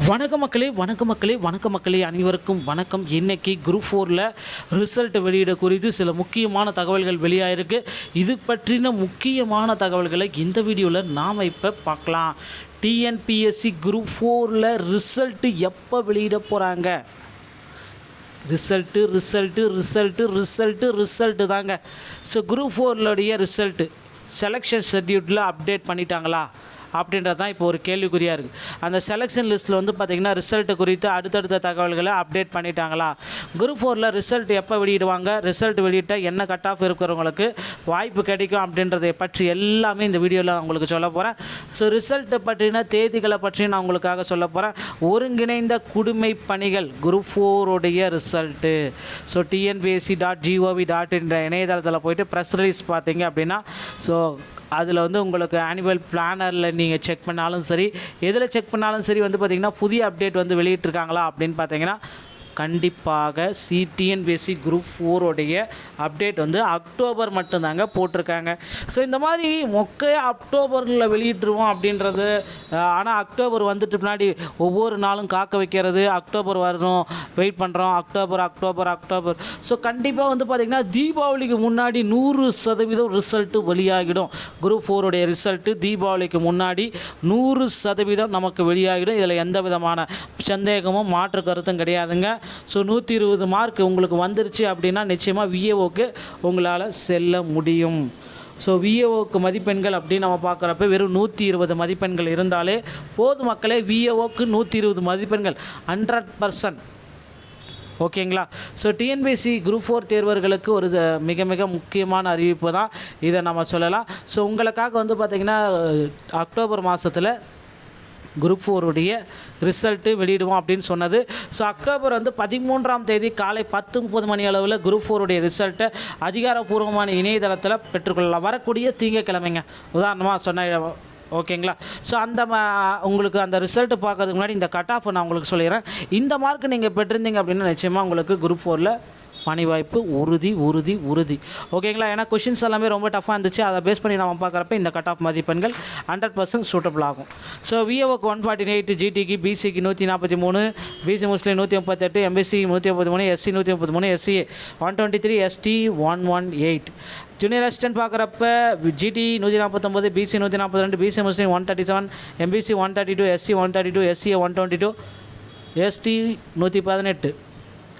வணக்க மக்களே அனைவருக்கும் வணக்கம். இன்னைக்கு குரூப் 4ல் ரிசல்ட் வெளியிட குறித்து சில முக்கியமான தகவல்கள் வெளியாயிருக்கு. இது பற்றின முக்கியமான தகவல்களை இந்த வீடியோவில் நாம் இப்போ பார்க்கலாம். டிஎன்பிஎஸ்சி குரூப் 4ல் ரிசல்ட்டு எப்போ வெளியிட போகிறாங்க? ரிசல்ட்டு தாங்க. ஸோ குரூப் 4லுடைய ரிசல்ட்டு செலெக்ஷன் ஷெட்யூலில் அப்டேட் பண்ணிட்டாங்களா அப்படின்றது தான் இப்போ ஒரு கேள்விக்குறியாக இருக்குது. அந்த செலெக்ஷன் லிஸ்ட்டில் வந்து பார்த்திங்கன்னா ரிசல்ட்டு குறித்து அடுத்தடுத்த தகவல்களை அப்டேட் பண்ணிட்டாங்களா? குரூப் 4ல் ரிசல்ட் எப்போ வெளியிடுவாங்க? ரிசல்ட் வெளியிட்ட என்ன கட் ஆஃப் இருக்கிறவங்களுக்கு வாய்ப்பு கிடைக்கும் அப்படின்றதை பற்றி எல்லாமே இந்த வீடியோவில் உங்களுக்கு சொல்ல போகிறேன். ஸோ ரிசல்ட்டை பற்றின தேதிகளை பற்றி நான் உங்களுக்காக சொல்ல போகிறேன். ஒருங்கிணைந்த குடிமை பணிகள் குரூப் 4உடைய ரிசல்ட்டு. ஸோ tnpsc.gov.in இணையதளத்தில் போய்ட்டு ப்ரெஸ் ரிலீஸ் பார்த்தீங்க அப்படின்னா ஸோ அதில் வந்து உங்களுக்கு ஆனுவல் பிளானரில் நீங்கள் செக் பண்ணாலும் சரி, எதில் செக் பண்ணாலும் சரி வந்து பார்த்திங்கன்னா புதிய அப்டேட் வந்து வெளியிட்டிருக்காங்களா அப்படின்னு பார்த்தீங்கன்னா கண்டிப்பாக டிஎன்பிஎஸ்சி குரூப் 4உடைய அப்டேட் வந்து அக்டோபர் மட்டும்தாங்க போட்டிருக்காங்க. ஸோ இந்த மாதிரி அக்டோபரில் வெளியிட்டுருவோம் அப்படின்றது. ஆனால் அக்டோபர் வந்துட்டு பின்னாடி ஒவ்வொரு நாளும் காக்க வைக்கிறது, அக்டோபர் வரணும் வெயிட் பண்ணுறோம், அக்டோபர். ஸோ கண்டிப்பாக வந்து பார்த்திங்கன்னா தீபாவளிக்கு முன்னாடி 100% ரிசல்ட்டு வெளியாகிடும். குரூப் 4உடைய ரிசல்ட்டு தீபாவளிக்கு முன்னாடி 100% நமக்கு வெளியாகிடும். இதில் எந்த விதமான சந்தேகமும் மாற்று கருத்தும் கிடையாதுங்க. ஸோ 120 மார்க் உங்களுக்கு வந்துருச்சு அப்படின்னா நிச்சயமாக விஏஓக்கு உங்களால் செல்ல முடியும். ஸோ விஏஓக்கு மதிப்பெண்கள் அப்படின்னு நம்ம பார்க்குறப்ப வெறும் 120 மதிப்பெண்கள் இருந்தாலே போதும் மக்களே. விஏஓக்கு 120 மதிப்பெண்கள் 100%. ஓகேங்களா? ஸோ டிஎன்பிஎஸ்சி குரூப் 4 தேர்வர்களுக்கு ஒரு மிக மிக முக்கியமான அறிவிப்பு தான் இதை நம்ம சொல்லலாம். ஸோ உங்களுக்காக வந்து பார்த்திங்கன்னா அக்டோபர் மாதத்தில் குரூப் 4உடைய ரிசல்ட்டு வெளியிடுவோம் அப்படின்னு சொன்னது. ஸோ அக்டோபர் வந்து 13ஆம் தேதி காலை 10:30 மணி அளவில் குரூப் 4உடைய ரிசல்ட்டை அதிகாரப்பூர்வமான இணையதளத்தில் பெற்றுக்கொள்ளலாம். வரக்கூடிய திங்கக்கிழமைங்க உதாரணமாக சொன்ன. ஓகேங்களா? ஸோ உங்களுக்கு அந்த ரிசல்ட்டு பார்க்கறதுக்கு முன்னாடி இந்த கட் ஆஃப் நான் உங்களுக்கு சொல்லிடுறேன். இந்த மார்க் நீங்கள் பெற்றிருந்தீங்க அப்படின்னா நிச்சயமாக உங்களுக்கு குரூப் 4ல் பணி வாய்ப்பு உறுதி. ஓகேங்களா? ஏன்னா கொஷின்ஸ் எல்லாமே ரொம்ப டஃப்பாக இருந்துச்சு. அதை பேஸ் பண்ணி நம்ம பார்க்குறப்ப இந்த கட் ஆஃப் மதிப்பெண்கள் 100% சூட்டபிள் ஆகும். ஸோ விஏஓக்கு 148, ஜிடிக்கு பிசிக்கு 143, பிசி முஸ்லீம் 138, MBC 133, SC 133, SCA 123, ST 118. Junior assistant பார்க்குறப்ப ஜிடி 149, பிசி 142, பிசி முஸ்லீம் 137, எம்பிசி 132, எஸ்சி 132, எஸ்சிஏ 122, எஸ்டி 118.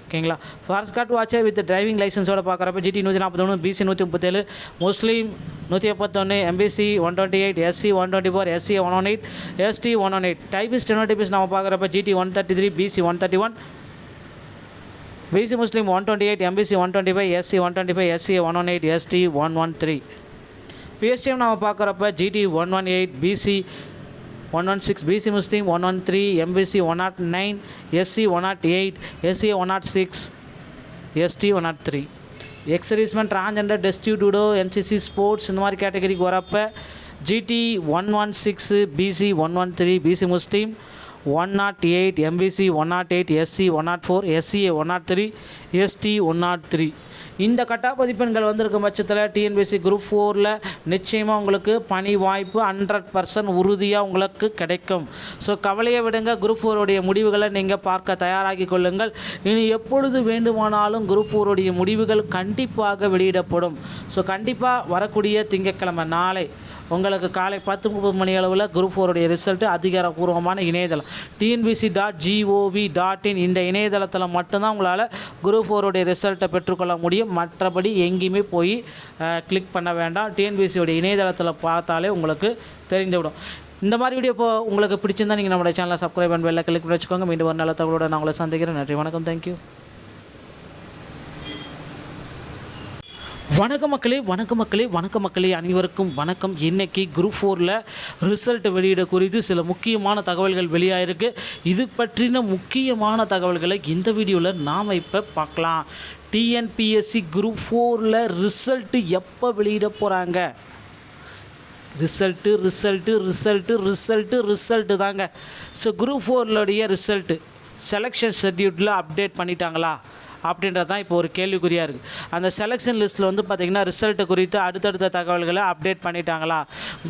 ஓகேங்களா? Forest guard watcher with driving லைசன்ஸோட பார்க்குறப்ப ஜிடி 143, பிசி 137, முஸ்லீம் 171, MBC 128, SC 124, SC 118, ST 118. Typist stenotypist நம்ம பார்க்குறப்ப ஜிடி 133, பிசி 131, பிசி முஸ்லீம் 128, MBC 125, SC 125, SC 118, ST 113. PSTM நம்ம பார்க்குறப்ப GT 118, BC 116, BC முஸ்லீம் 113, MBC 109, SC 108, SCA 106, ST 103. Ex serviceman, transgender, destitute widow, NCC, sports இந்த மாதிரி கேட்டகரிக்கு வரப்போ ஜிடி 116, பிசி 113, பிசி முஸ்லீம் 108, MBC 108, SC 104, SCA 103, ST 103. இந்த கட்டா மதிப்பெண்கள் வந்திருக்கும் பட்சத்தில் டிஎன்பிஎஸ்சி குரூப் 4ல் நிச்சயமாக உங்களுக்கு பணி வாய்ப்பு 100% உறுதியாக உங்களுக்கு கிடைக்கும். ஸோ கவலையை விடுங்க. குரூப் 4உடைய முடிவுகளை நீங்கள் பார்க்க தயாராகி கொள்ளுங்கள். இனி எப்பொழுது வேண்டுமானாலும் குரூப் 4உடைய முடிவுகள் கண்டிப்பாக வெளியிடப்படும். ஸோ கண்டிப்பாக வரக்கூடிய திங்கட்கிழமை நாளை உங்களுக்கு காலை 10:30 மணி அளவில் குரூப் 4உடைய ரிசல்ட்டு அதிகாரப்பூர்வமான இணையதளம் tnpsc.gov.in இந்த இணையதளத்தில் மட்டும்தான் உங்களால் குரூப் 4உடைய ரிசல்ட்டை பெற்றுக்கொள்ள முடியும். மற்றபடி எங்கேயுமே போய் கிளிக் பண்ண வேண்டாம். டிஎன்பிஎஸ்சியோடைய இணையதளத்தில் பார்த்தாலே உங்களுக்கு தெரிந்துவிடும். இந்த மாதிரி வீடியோ இப்போ உங்களுக்கு பிடிச்சிருந்தால் நீங்கள் நம்மளுடைய சேனலை சப்ஸ்கிரைப் பண்ணி பெல்லை கிளிக் பண்ணி வச்சுக்கோங்க. மீண்டும் ஒரு நல்ல தகவலோடு நான் உங்களை சந்திக்கிறேன். நன்றி, வணக்கம், தேங்க்யூ. வணக்க மக்களே அனைவருக்கும் வணக்கம். இன்னைக்கு குரூப் 4ல் ரிசல்ட் வெளியிட குறித்து சில முக்கியமான தகவல்கள் வெளியாயிருக்கு. இது பற்றின முக்கியமான தகவல்களை இந்த வீடியோவில் நாம் இப்போ பார்க்கலாம். டிஎன்பிஎஸ்சி குரூப் 4ல் ரிசல்ட்டு எப்போ வெளியிட போகிறாங்க? ரிசல்ட்டு தாங்க. ஸோ குரூப் 4லுடைய ரிசல்ட்டு செலெக்ஷன் ஷெட்யூலில் அப்டேட் பண்ணிட்டாங்களா அப்படின்றது தான் இப்போ ஒரு கேள்விக்குறியாக இருக்குது. அந்த செலெக்ஷன் லிஸ்ட்டில் வந்து பார்த்திங்கன்னா ரிசல்ட்டு குறித்து அடுத்தடுத்த தகவல்களை அப்டேட் பண்ணிட்டாங்களா,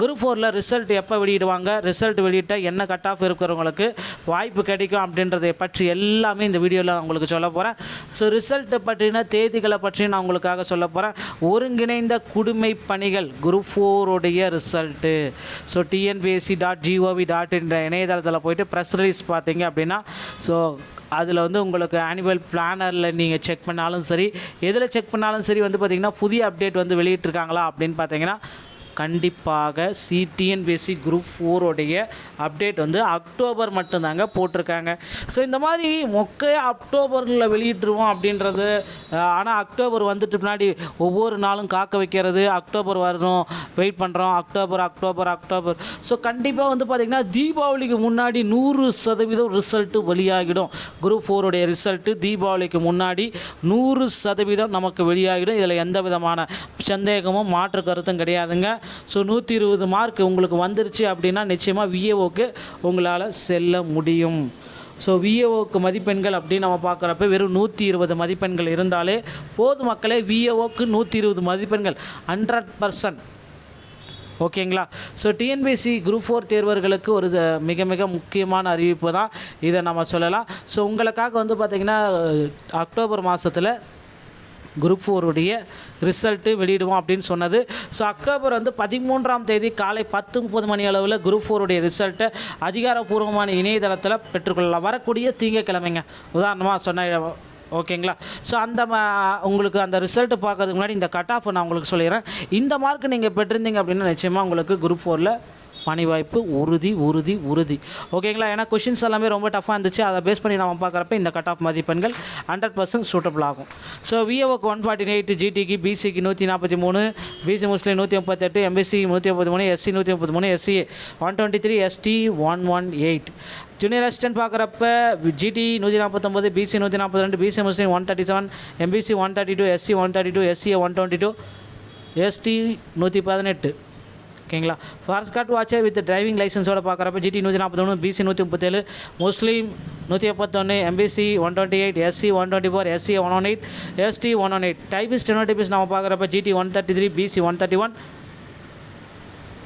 குரூப் 4ல் ரிசல்ட் எப்போ வெளியிடுவாங்க, ரிசல்ட் வெளியிட்ட என்ன கட் ஆஃப் இருக்கிறவங்களுக்கு வாய்ப்பு கிடைக்கும் அப்படின்றதை பற்றி எல்லாமே இந்த வீடியோவில் உங்களுக்கு சொல்ல போகிறேன். ஸோ ரிசல்ட்டை பற்றின தேதிகளை பற்றி நான் உங்களுக்காக சொல்ல போகிறேன். ஒருங்கிணைந்த குடிமை பணிகள் குரூப் 4உடைய ரிசல்ட்டு. ஸோ tnpsc.gov.in என்ற இணையதளத்தில் போய்ட்டு ப்ரெஸ் ரிலீஸ் பார்த்தீங்க அப்படின்னா, ஸோ அதில் வந்து உங்களுக்கு ஆனுவல் பிளானரில் நீங்கள் செக் பண்ணாலும் சரி, எதில் செக் பண்ணாலும் சரி வந்து பார்த்திங்கன்னா புதிய அப்டேட் வந்து வெளியிட்டிருக்காங்களா அப்படின்னு பார்த்தீங்கன்னா கண்டிப்பாக டிஎன்பிஎஸ்சி குரூப் 4உடைய அப்டேட் வந்து அக்டோபர் மட்டும்தாங்க போட்டிருக்காங்க. ஸோ இந்த மாதிரி மொக்கையாக அக்டோபரில் வெளியிட்டுருவோம் அப்படின்றது, ஆனால் அக்டோபர் வந்துட்டு பின்னாடி ஒவ்வொரு நாளும் காக்க வைக்கிறது, அக்டோபர் வரணும் வெயிட் பண்ணுறோம், அக்டோபர். ஸோ கண்டிப்பாக வந்து பார்த்திங்கன்னா தீபாவளிக்கு முன்னாடி 100% ரிசல்ட்டு வெளியாகிடும். குரூப் 4உடைய ரிசல்ட்டு தீபாவளிக்கு முன்னாடி 100% நமக்கு வெளியாகிடும். இதில் எந்த விதமான சந்தேகமும் மாற்று கருத்தும் கிடையாதுங்க. ஸோ 120 மார்க் உங்களுக்கு வந்துருச்சு அப்படின்னா நிச்சயமாக விஏஓக்கு உங்களால் செல்ல முடியும். ஸோ விஏஓக்கு மதிப்பெண்கள் அப்படின்னு நம்ம பார்க்குறப்ப வெறும் 120 மதிப்பெண்கள் இருந்தாலே போதும் மக்களே. விஏஓக்கு 120 மதிப்பெண்கள் 100%. ஓகேங்களா? ஸோ டிஎன்பிஎஸ்சி குரூப் 4 தேர்வர்களுக்கு ஒரு மிக மிக முக்கியமான அறிவிப்பு தான் இதை நம்ம சொல்லலாம். ஸோ உங்களுக்காக வந்து பார்த்திங்கன்னா அக்டோபர் மாதத்தில் குரூப் 4உடைய ரிசல்ட்டு வெளியிடுவோம் அப்படின்னு சொன்னது. ஸோ அக்டோபர் வந்து 13ஆம் தேதி காலை 10:30 மணி அளவில் குரூப் 4உடைய ரிசல்ட்டை அதிகாரப்பூர்வமான இணையதளத்தில் பெற்றுக்கொள்ளலாம். வரக்கூடிய திங்கக்கிழமைங்க உதாரணமாக சொன்ன. ஓகேங்களா? ஸோ உங்களுக்கு அந்த ரிசல்ட்டு பார்க்கறதுக்கு முன்னாடி இந்த கட் ஆஃப் நான் உங்களுக்கு சொல்லிடுறேன். இந்த மார்க் நீங்கள் பெற்றிருந்தீங்க அப்படின்னா நிச்சயமாக உங்களுக்கு குரூப் 4ல் பணி வாய்ப்பு உறுதி. ஓகேங்களா? ஏன்னா கொஷின்ஸ் எல்லாமே ரொம்ப டஃப்பாக இருந்துச்சு. அதை பேஸ் பண்ணி நம்ம பார்க்குறப்ப இந்த கட் ஆஃப் மதிப்பெண்கள் 100% சூட்டபிள் ஆகும். ஸோ விஏஓக்கு 148, ஜிடிக்கு பிசிக்கு 143, பிசி முஸ்லீம் 138, MBC 133, SC 133, SCA 123, ST 118. Junior assistant பார்க்குறப்ப ஜிடி 149, பிசி 142, பிசி முஸ்லீம் 137, எம்பிசி 132, எஸ்சி 132, எஸ்சிஏ 122, எஸ்டி 118. ஓகேங்களா? Forest guard watcher with driving லைசன்ஸோட பார்க்குறப்ப ஜிடி 141, பிசி 137, முஸ்லீம் 171, MBC 128, SC 124, SC 118, ST 118. Typist stenotypist நம்ம பார்க்குறப்ப ஜிடி 133, பிசி 131,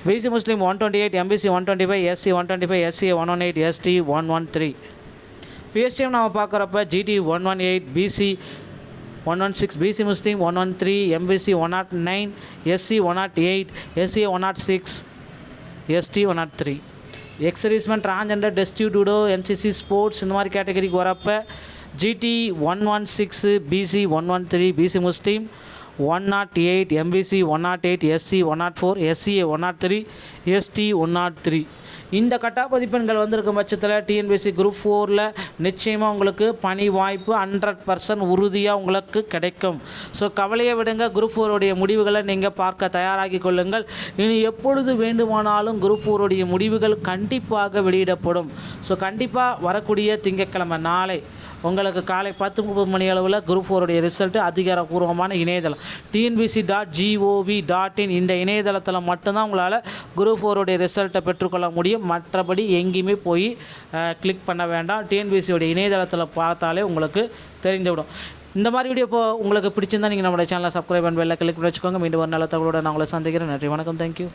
பிசி முஸ்லீம் 128, MBC 125, SC 125, SC 118, ST 113. PSTM நம்ம பார்க்குறப்ப GT 118, BC 116, BC முஸ்லீம் 113, MBC 109, SC 108, SC 106, ST 103. Ex serviceman, transgender, destitute widow, NCC, sports இந்த மாதிரி கேட்டகரிக்கு வரப்போ ஜிடி 116, பிசி 113, பிசி முஸ்லீம் 108, MBC 108, SC 104, SCA 103, ST 103. இந்த கட்டா மதிப்பெண்கள் வந்திருக்கும் பட்சத்தில் டிஎன்பிஎஸ்சி குரூப் 4ல் நிச்சயமாக உங்களுக்கு பணி வாய்ப்பு 100% உறுதியாக உங்களுக்கு கிடைக்கும். ஸோ கவலையை விடுங்க. குரூப் 4உடைய முடிவுகளை நீங்கள் பார்க்க தயாராகி கொள்ளுங்கள். இனி எப்பொழுது வேண்டுமானாலும் குரூப் 4உடைய முடிவுகள் கண்டிப்பாக வெளியிடப்படும். ஸோ கண்டிப்பாக வரக்கூடிய திங்கட்கிழமை நாளை உங்களுக்கு காலை 10:30 மணி அளவில் குரூப் 4உடைய ரிசல்ட்டு அதிகாரப்பூர்வமான இணையதளம் tnbc.gov.in இந்த இணையதளத்தில் மட்டும்தான் உங்களால் குரூப் 4உடைய ரிசல்ட்டை பெற்றுக்கொள்ள முடியும். மற்றபடி எங்கேயுமே போய் கிளிக் பண்ண வேண்டாம். டிஎன்பிசியோடைய இணையதளத்தில் பார்த்தாலே உங்களுக்கு தெரிந்துவிடும். இந்த மாதிரி வீடியோ இப்போ உங்களுக்கு பிடிச்சிருந்தால் நீங்கள் நம்மளுடைய சேனலை சப்ஸ்கிரைப் பண்ணி பெல்லை கிளிக் பண்ணி வச்சுக்கோங்க. மீண்டும் ஒரு நல்ல தகவலோடு நான் உங்களை சந்திக்கிறேன். நன்றி, வணக்கம், தேங்க்யூ.